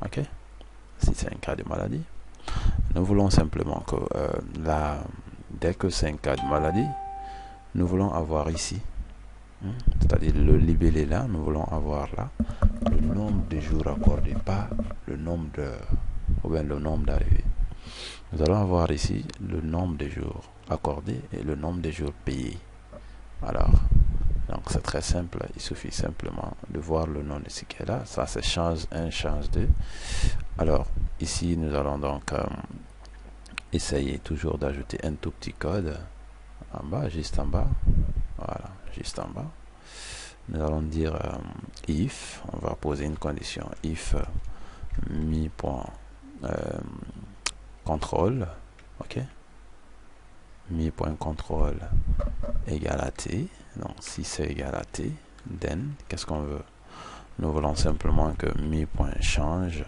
Ok, si c'est un cas de maladie, nous voulons simplement que dès que c'est un cas de maladie, nous voulons avoir ici, c'est-à-dire le libellé là, nous voulons avoir là le nombre de jours accordés, pas le nombre d'heures ou bien le nombre d'arrivées. Nous allons avoir ici le nombre de jours accordés et le nombre de jours payés. Alors, donc c'est très simple, il suffit simplement de voir le nom de ce qui est là. Ça c'est change 1, change 2. Alors, ici nous allons donc essayer toujours d'ajouter un tout petit code en bas, juste en bas. Voilà, juste en bas. Nous allons dire if, on va poser une condition, if mi.control, ok, mi.control égale à t. Donc si c'est égal à t, then qu'est-ce qu'on veut? Nous voulons simplement que mi.change,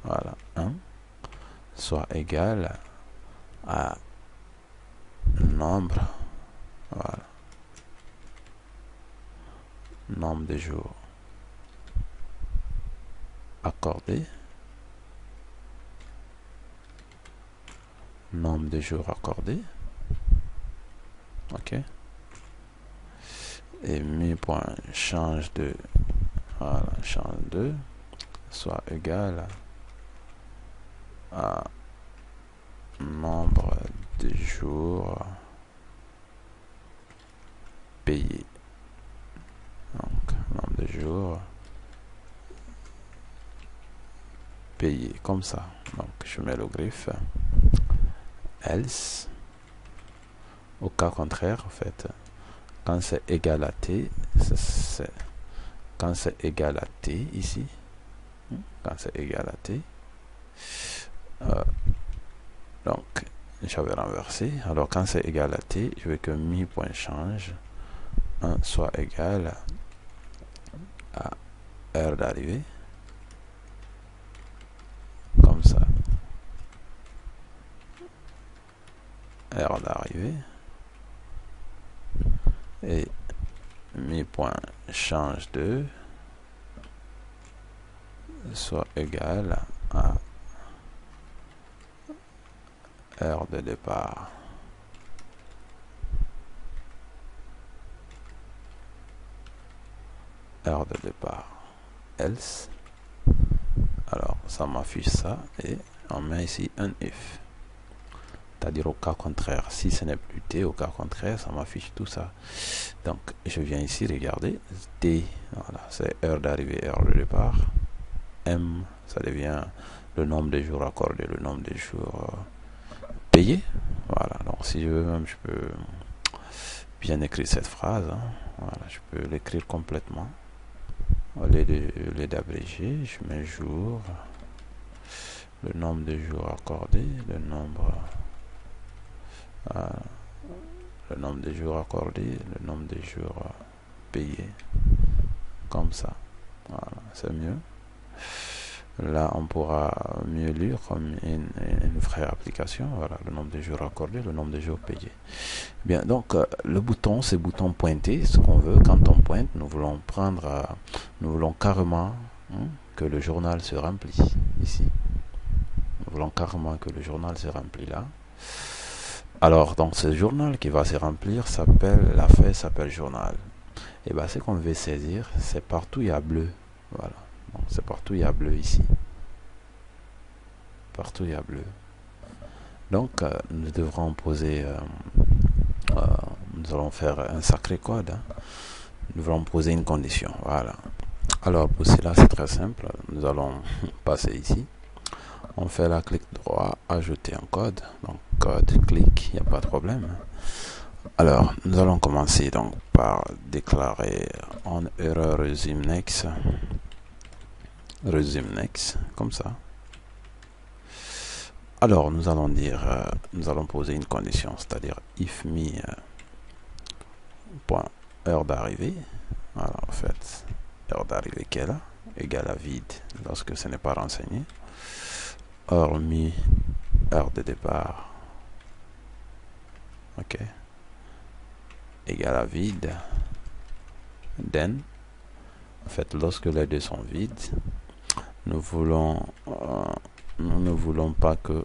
voilà, 1 soit égal à nombre, voilà, nombre de jours accordés, nombre de jours accordés, ok, et mi.change de, voilà, change 2 soit égal à nombre de jours payés. Donc, nombre de jours payés, comme ça. Donc, je mets le griffe. Else, au cas contraire, en fait, quand c'est égal à t, quand c'est égal à t ici, quand c'est égal à t, donc j'avais renversé. Alors quand c'est égal à t, je veux que mi.change 1 soit égal à heure d'arrivée, comme ça, heure d'arrivée, et mi.change 2 soit égal à heure de départ. Heure de départ. Else. Alors, ça m'affiche ça et on met ici un if. C'est-à-dire au cas contraire. Si ce n'est plus t, au cas contraire, ça m'affiche tout ça. Donc, je viens ici regarder. T, voilà, c'est heure d'arrivée, heure de départ. M, ça devient le nombre de jours accordés, le nombre de jours payés. Voilà, donc si je veux même, je peux bien écrire cette phrase. Voilà, je peux l'écrire complètement. Au lieu d'abréger, je mets jour, le nombre de jours accordés, le nombre de jours accordés, le nombre de jours payés, comme ça. Voilà, c'est mieux. Là, on pourra mieux lire comme une vraie application. Voilà, le nombre de jours accordés, le nombre de jours payés. Bien, donc le bouton, c'est bouton pointé, ce qu'on veut. Quand on pointe, nous voulons nous voulons carrément que le journal se remplisse ici. Nous voulons carrément que le journal se remplisse là. Alors, donc ce journal qui va se remplir la feuille s'appelle journal. Et bien, ce qu'on veut saisir, c'est partout il y a bleu. Voilà. Donc, c'est partout il y a bleu ici. Partout il y a bleu. Donc, nous devrons poser, nous allons faire un sacré code. Nous allons poser une condition. Voilà. Alors, pour cela, c'est très simple. Nous allons passer ici. On fait la clic droit, ajouter un code. Donc, code, clic, il n'y a pas de problème. Alors, nous allons commencer donc par déclarer en erreur resume next, comme ça. Alors, nous allons dire, nous allons poser une condition, c'est-à-dire if me point heure d'arrivée. Voilà, en fait, heure d'arrivée qui est là, égale à vide lorsque ce n'est pas renseigné. Hormis heure de départ, ok, égale à vide. Then, en fait, lorsque les deux sont vides, nous voulons nous ne voulons pas que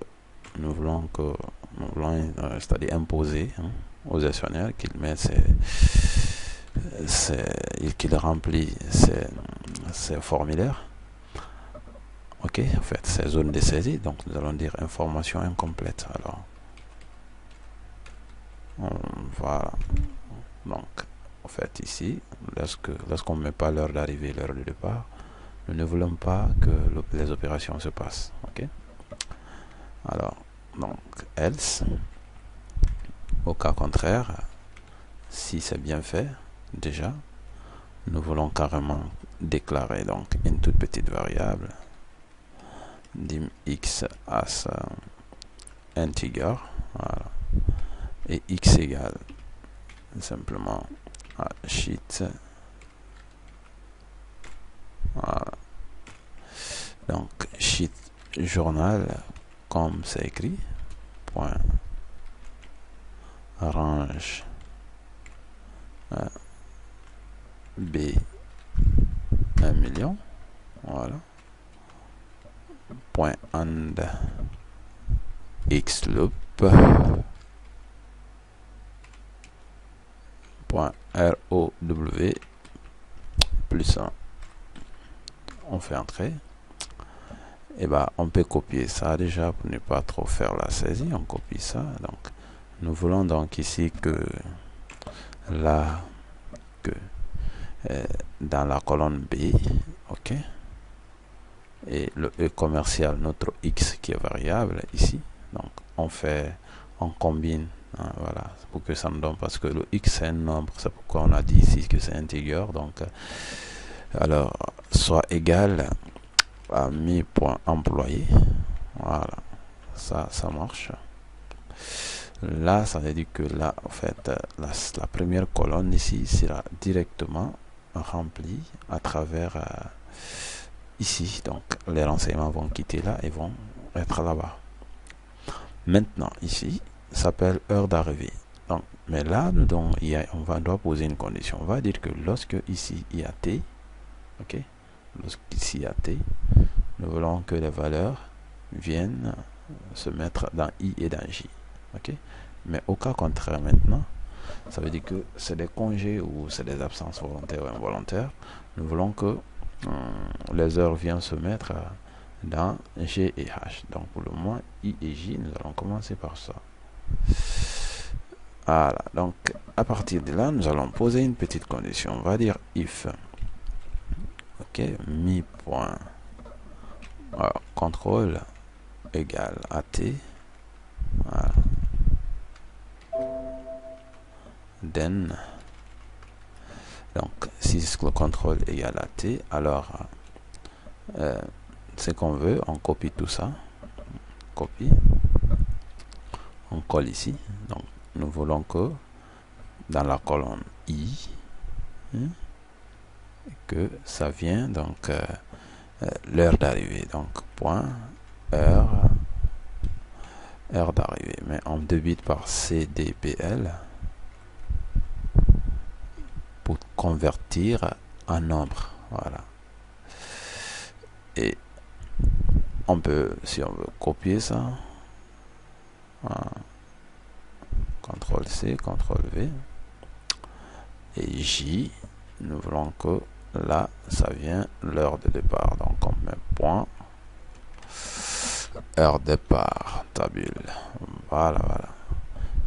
c'est-à-dire imposer, hein, aux gestionnaires qu'il met qu'il remplit ces formulaires, ok, en fait ces zones de saisie. Donc nous allons dire information incomplète. Alors voilà, donc en fait ici lorsqu'on ne met pas l'heure d'arrivée et l'heure de départ, nous ne voulons pas que les opérations se passent, ok. Alors donc else, au cas contraire, si c'est bien fait déjà, nous voulons carrément déclarer donc une toute petite variable dim x as integer, voilà, et x égale simplement à sheet, voilà. Donc sheet journal comme c'est écrit, point range b 1 million, voilà, point and x loop, point row plus 1. On fait entrer. Et on peut copier ça déjà pour ne pas trop faire la saisie. On copie ça. Donc nous voulons donc ici que dans la colonne B, ok, et le E commercial, notre X qui est variable ici, donc on combine, hein, voilà, pour que ça nous donne, parce que le X c'est un nombre, c'est pourquoi on a dit ici que c'est integer. Donc alors soit égal à mi.employé, voilà, ça marche. Là ça veut dire que là en fait la première colonne ici sera directement remplie à travers ici. Donc les renseignements vont quitter là et vont être là-bas. Maintenant ici s'appelle heure d'arrivée. Donc mais là on doit poser une condition. On va dire que lorsque ici il y a t, ok, lorsqu'ici il y a t, nous voulons que les valeurs viennent se mettre dans i et dans j, ok. Mais au cas contraire maintenant, ça veut dire que c'est des congés ou c'est des absences volontaires ou involontaires, nous voulons que les heures viennent se mettre dans G et H. Donc pour le moment I et J, nous allons commencer par ça. Voilà, donc à partir de là nous allons poser une petite condition. On va dire if, ok, mi point contrôle égale à t, voilà, then, donc si le contrôle égale à t, alors ce qu'on veut, on copie tout ça, copie, on colle ici. Donc nous voulons que dans la colonne i, que ça vient donc l'heure d'arrivée, donc point heure d'arrivée, mais on débite par cdpl pour convertir en nombre, voilà. Et on peut, si on veut copier ça, CTRL C, CTRL V, et J, nous voulons que là ça vient l'heure de départ. Donc on met point heure départ tabule, voilà.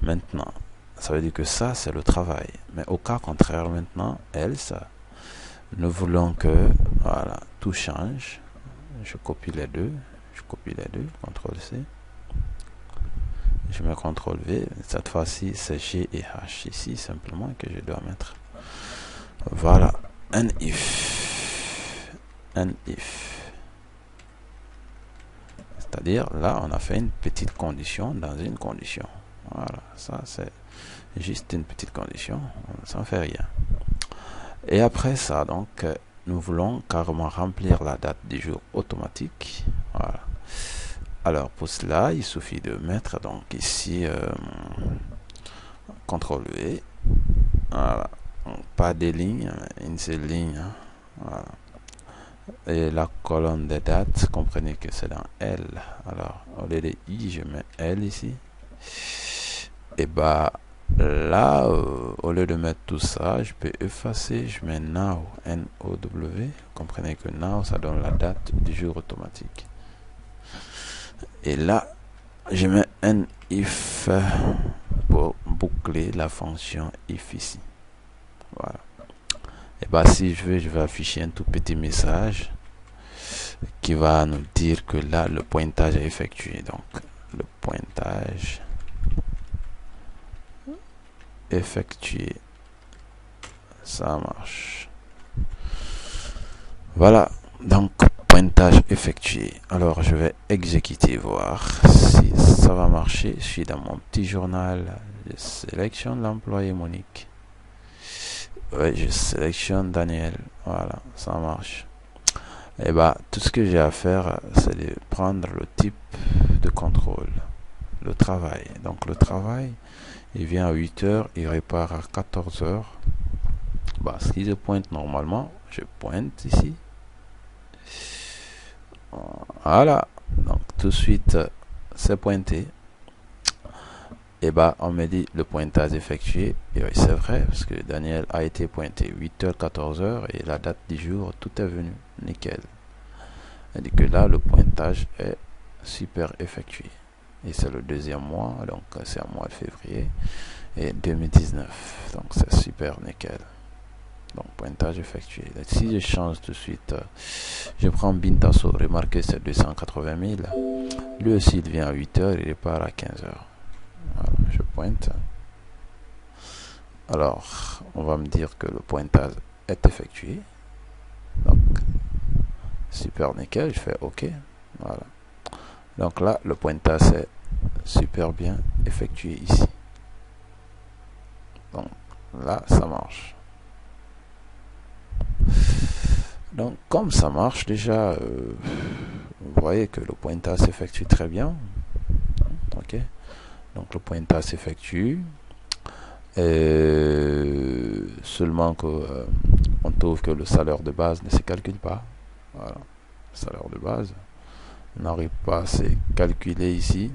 Maintenant ça veut dire que ça c'est le travail, mais au cas contraire maintenant, else, nous voulons que voilà tout change. Je copie les deux, CTRL C, je mets CTRL V. Cette fois-ci c'est G et H ici simplement que je dois mettre, voilà. And if, c'est-à-dire là on a fait une petite condition dans une condition, voilà, ça c'est juste une petite condition, ça ne fait rien. Et après ça, donc nous voulons carrément remplir la date du jour automatique, voilà. Alors pour cela il suffit de mettre donc ici CTRL V, voilà, pas des lignes, une seule ligne, voilà. Et la colonne des dates, comprenez que c'est dans L. Alors, au lieu de I, je mets L ici. Et bah, là, au lieu de mettre tout ça, je peux effacer, je mets now, N-O-W. Comprenez que now, ça donne la date du jour automatique. Et là, je mets un if pour boucler la fonction if ici. Voilà. Et bah, si je veux, je vais afficher un tout petit message qui va nous dire que là, le pointage est effectué. Donc, le pointage effectué. Ça marche. Voilà. Donc, pointage effectué. Alors, je vais exécuter, voir si ça va marcher. Je suis dans mon petit journal. Je sélectionne l'employé Monique. Ouais, je sélectionne Daniel. Voilà, ça marche. Et bah, tout ce que j'ai à faire, c'est de prendre le type de contrôle. Le travail. Donc, le travail, il vient à 8 heures, il répare à 14 heures. Bah, si je pointe normalement, je pointe ici. Voilà. Donc, tout de suite, c'est pointé. Et bah, on me dit le pointage effectué. Et oui, c'est vrai, parce que Daniel a été pointé 8h, 14h, et la date du jour, tout est venu. Nickel. Elle dit que là, le pointage est super effectué. Et c'est le deuxième mois, donc c'est un mois de février et 2019. Donc c'est super nickel. Donc pointage effectué. Donc, si je change tout de suite, je prends Bintasso, remarquez c'est 280 000. Lui aussi il vient à 8 heures, il repart à 15 heures. Voilà, je pointe. Alors, on va me dire que le pointage est effectué. Donc, super nickel, je fais OK. Voilà. Donc là, le pointage est super bien effectué ici. Donc là, ça marche. Donc comme ça marche déjà, vous voyez que le pointage s'effectue très bien. Ok. Donc le pointage s'effectue. Seulement que on trouve que le salaire de base ne se calcule pas. Voilà. Le salaire de base n'arrive pas à se calculer ici.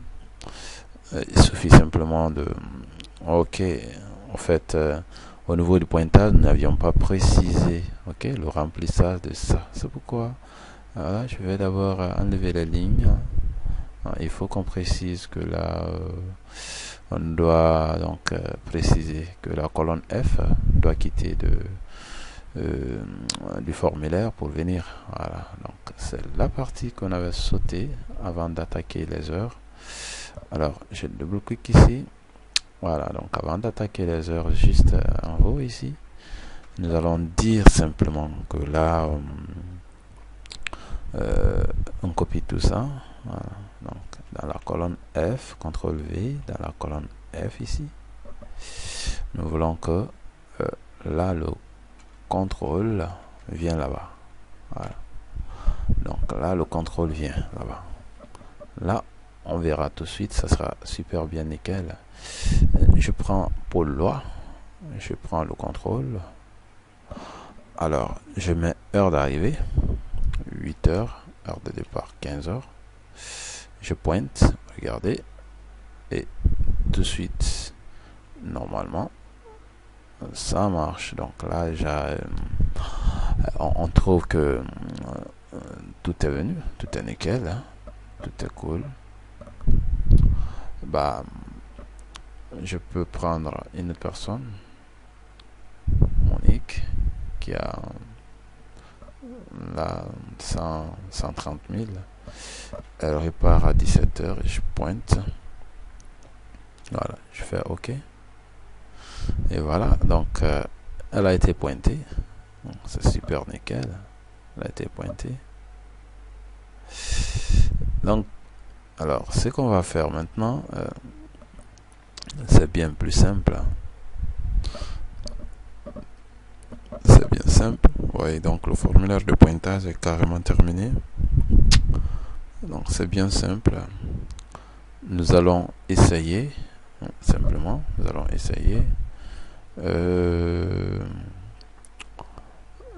Il suffit simplement de... Ok, en fait, au niveau du pointage, nous n'avions pas précisé le remplissage de ça. C'est pourquoi voilà, je vais d'abord enlever les lignes. Il faut qu'on précise que là, on doit donc préciser que la colonne F doit quitter du formulaire pour venir. Voilà, donc c'est la partie qu'on avait sautée avant d'attaquer les heures. Alors, je double-clique ici. Voilà, donc avant d'attaquer les heures juste en haut ici, nous allons dire simplement que là, on copie tout ça. Voilà, donc dans la colonne F, CTRL V, dans la colonne F ici, nous voulons que là, le contrôle vient là-bas. Voilà. Donc là, le contrôle vient là-bas. Là, on verra tout de suite, ça sera super bien nickel. Je prends pôle loi, je prends le contrôle. Alors, je mets heure d'arrivée, 8 heures, heure de départ, 15 heures. Je pointe, regardez, et tout de suite, normalement, ça marche. Donc là, on trouve que tout est venu, tout est nickel, hein, tout est cool. Bah, je peux prendre une autre personne, Monique, qui a là 130 000. Elle repart à 17 heures et je pointe. Voilà, je fais OK. Et voilà, donc elle a été pointée. C'est super nickel. Elle a été pointée. Donc, alors, ce qu'on va faire maintenant, c'est bien plus simple. C'est bien simple. Vous voyez, donc le formulaire de pointage est carrément terminé. Donc, c'est bien simple. Nous allons essayer. Simplement, nous allons essayer.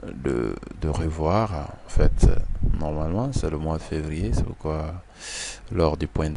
de revoir. En fait, normalement, c'est le mois de février, c'est pourquoi lors du point